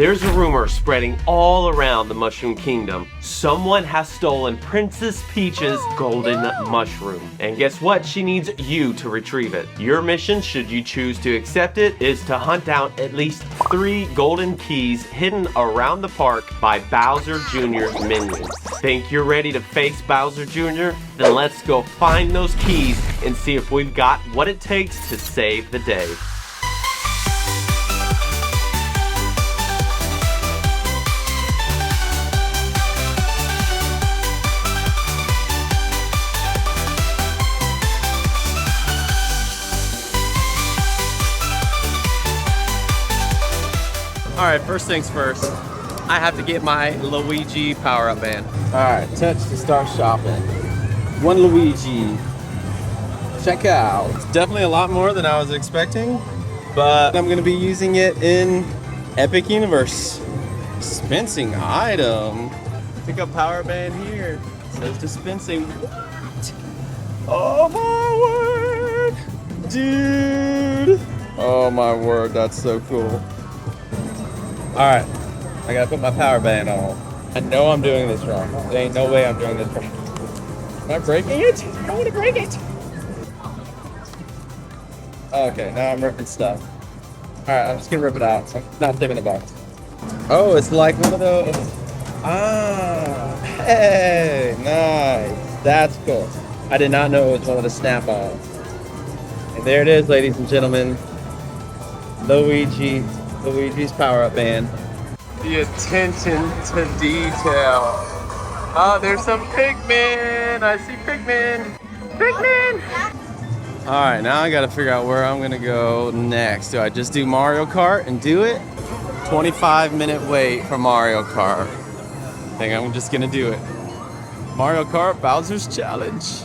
There's a rumor spreading all around the Mushroom Kingdom. Someone has stolen Princess Peach's golden mushroom. And guess what? She needs you to retrieve it. Your mission, should you choose to accept it, is to hunt down at least 3 golden keys hidden around the park by Bowser Jr.'s minions. Think you're ready to face Bowser Jr.? Then let's go find those keys and see if we've got what it takes to save the day. Alright, first things first, I have to get my Luigi power-up band. Alright, touch to start shopping. 1 Luigi. Check out. It's definitely a lot more than I was expecting, but I'm going to be using it in Epic Universe. Dispensing item. Pick up power band here. It says dispensing. What? Oh my word! Dude! Oh my word, that's so cool. Alright, I gotta put my power band on. I know I'm doing this wrong. There ain't no way I'm doing this wrong. Am I breaking it? I don't want to break it. Okay, now I'm ripping stuff. Alright, I'm just gonna rip it out. So I'm not saving the box. Oh, it's like one of those. Ah, hey, nice. That's cool. I did not know it was one of the snap-ons. And there it is, ladies and gentlemen. Luigi's power-up band. The attention to detail. Oh, there's some Pikmin. I see Pikmin. Pikmin. All right, now I got to figure out where I'm gonna go next. Do I just do Mario Kart and do it? 25-minute wait for Mario Kart. I think I'm just gonna do it. Mario Kart Bowser's Challenge.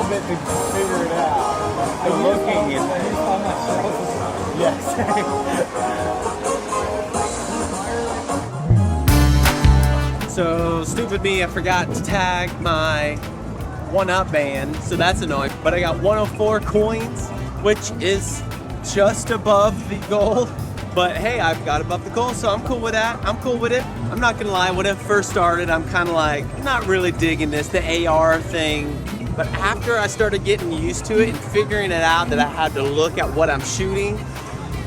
little bit to figure it out. I'm looking and yes. So stupid me, I forgot to tag my 1-up band, so that's annoying. But I got 104 coins, which is just above the goal. But hey, I've got above the goal, so I'm cool with that. I'm cool with it. I'm not gonna lie, when it first started, I'm kind of like, not really digging this, the AR thing. But after I started getting used to it and figuring it out that I had to look at what I'm shooting,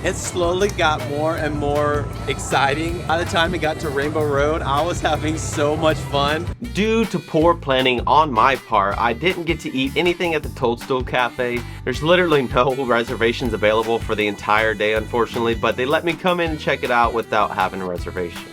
it slowly got more and more exciting. By the time it got to Rainbow Road, I was having so much fun. Due to poor planning on my part, I didn't get to eat anything at the Toadstool Cafe. There's literally no reservations available for the entire day, unfortunately, but they let me come in and check it out without having a reservation.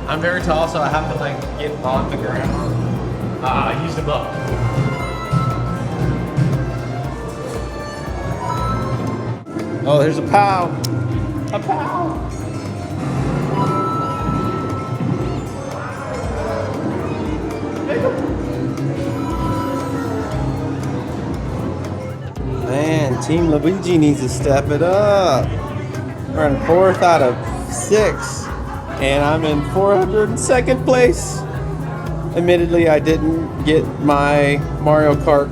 I'm very tall, so I have to like get on the ground. I used them up. Oh, there's a POW. A POW. Man, Team Luigi needs to step it up. We're in 4th out of 6. And I'm in 402nd place. Admittedly, I didn't get my Mario Kart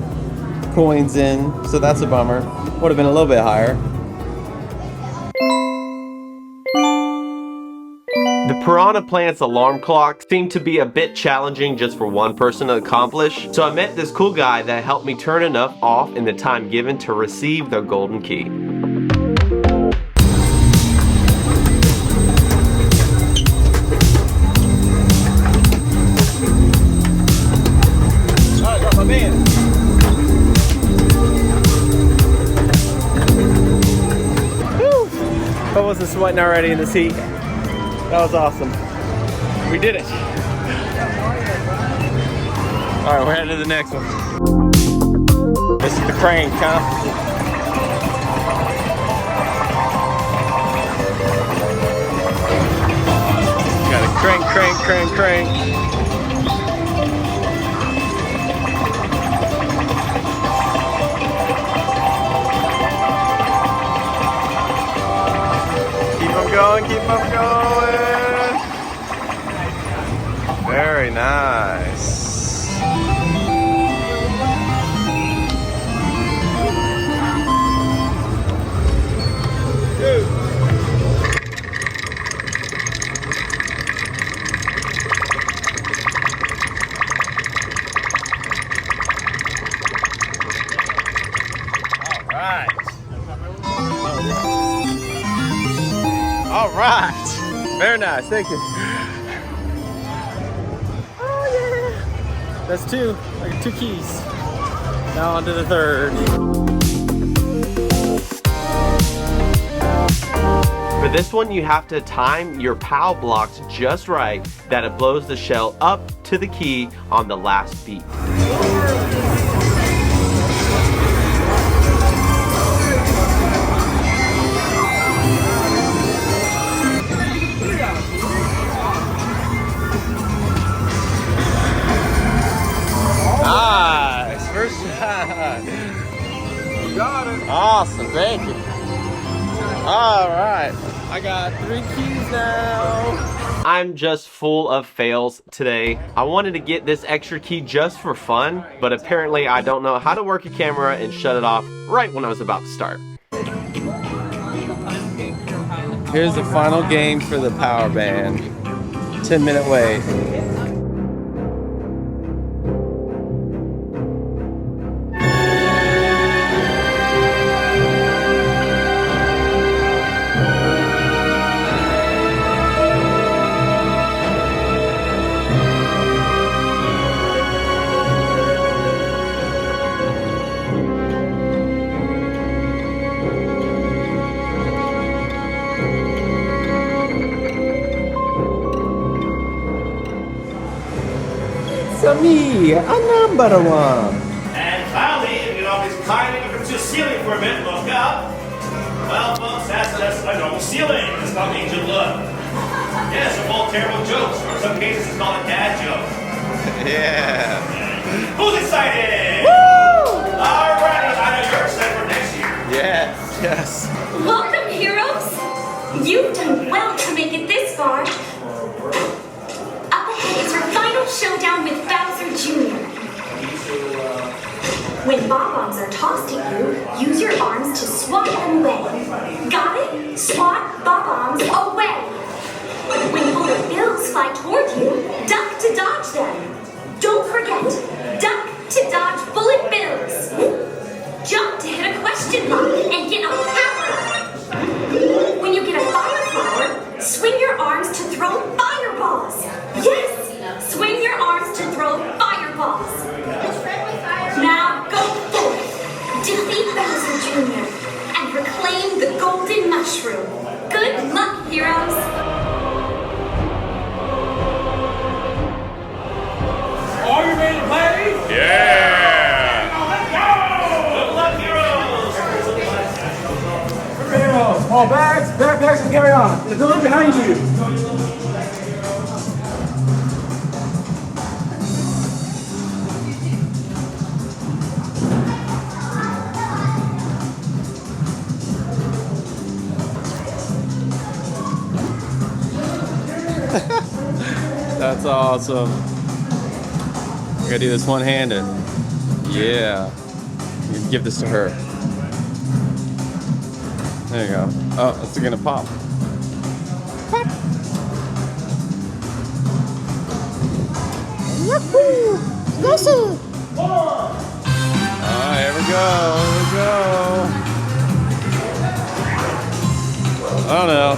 coins in, so that's a bummer. Would have been a little bit higher. The Piranha Plant's alarm clock seemed to be a bit challenging just for one person to accomplish, so I met this cool guy that helped me turn enough off in the time given to receive the golden key. I wasn't sweating already in this heat. That was awesome. We did it. All right, we're heading to the next one. This is the crank, huh? Got to crank, crank, crank, crank. Keep them going. Very nice. All right. Very nice. Thank you. Oh yeah. That's 2. Like 2 keys. Now on to the 3rd. For this one, you have to time your POW blocks just right that it blows the shell up to the key on the last beat. Nice, first shot. You got it. Awesome, thank you. All right, I got 3 keys now. I'm just full of fails today. I wanted to get this extra key just for fun, but apparently I don't know how to work a camera and shut it off right when I was about to start. Here's the final game for the power band. 10-minute wait. me, a number one. And finally, if you know, it's climbing up to the ceiling for a minute, look up. Well, folks, that's just a normal ceiling. It's called angel look. Yes, of all terrible jokes, or in some cases it's called a dad joke. Yeah. Who's excited? Woo! Alright, I know you're excited for next year. Yes, yes. Welcome, heroes! You've done well to make it this far. Up ahead is your final showdown with Bowser Jr. When bob-ombs are tossed at you, use your arms to swat them away. Got it? Swat bob-ombs away. When bullet bills fly toward you, duck to dodge them. Don't forget, duck to dodge bullet bills. Jump to hit a question mark and get a power. When you get a fire flower, swing your arms to throw fireballs. Yes, swing your arms to throw fireballs. Now go forth, defeat Bowser Jr., and reclaim the golden mushroom. Good luck, heroes. Are you ready to play? Yeah! Let's go! Good luck, heroes! Heroes, all backpacks and carry on. The building behind you. That's awesome. I gotta do this one-handed. Yeah. You give this to her. There you go. Oh, it's gonna pop. Pop. Woohoo! Listen. Alright, here we go. Here we go. I don't know.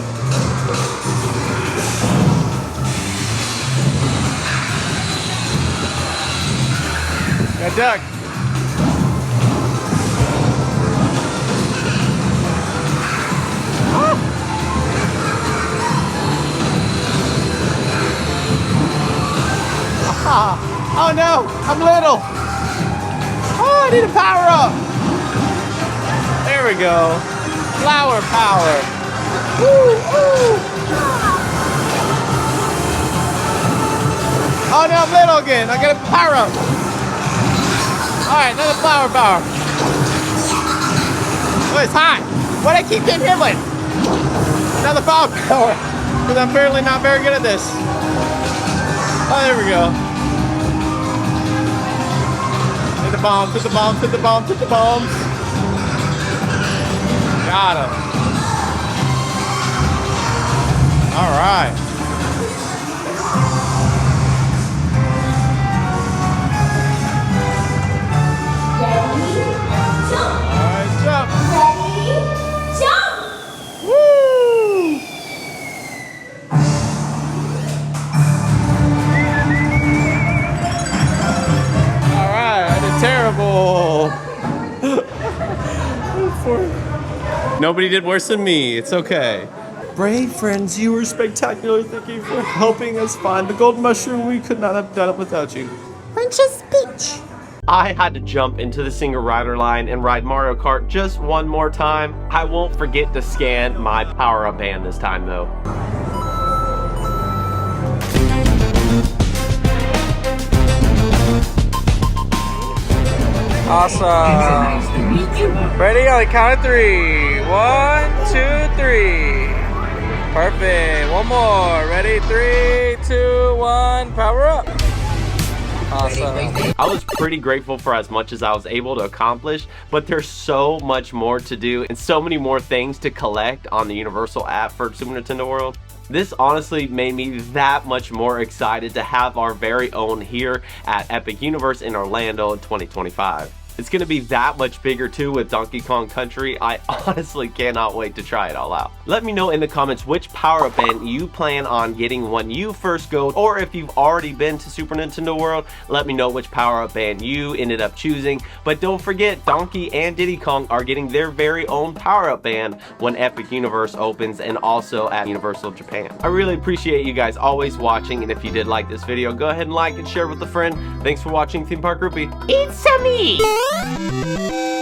Got duck. Oh no, I'm little. Oh, I need a power up. There we go. Flower power. Woo, woo. Oh no, I'm little again. I got a power up. All right, another flower power. Oh, it's hot. What I keep getting hit with? Another flower power. Because I'm apparently not very good at this. Oh, there we go. Hit the bombs, hit the bombs, hit the bombs, hit the bombs. Got him. All right. Jump. Ready, jump! Woo! Alright, I did terrible. Nobody did worse than me. It's okay. Brave friends, you were spectacular. Thank you for helping us find the golden mushroom. We could not have done it without you. Princess Peach. I had to jump into the single rider line and ride Mario Kart just one more time. I won't forget to scan my power-up band this time though. Awesome. Ready on the count of 3. 1, 2, 3. Perfect. One more. Ready? 3, 2, 1. Power up. Awesome. I was pretty grateful for as much as I was able to accomplish, but there's so much more to do and so many more things to collect on the Universal app for Super Nintendo World. This honestly made me that much more excited to have our very own here at Epic Universe in Orlando in 2025. It's gonna be that much bigger too with Donkey Kong Country. I honestly cannot wait to try it all out. Let me know in the comments which power-up band you plan on getting when you first go, or if you've already been to Super Nintendo World, let me know which power-up band you ended up choosing. But don't forget, Donkey and Diddy Kong are getting their very own power-up band when Epic Universe opens, and also at Universal Japan. I really appreciate you guys always watching, and if you did like this video, go ahead and like and share with a friend. Thanks for watching Theme Park Groupie. It's a me!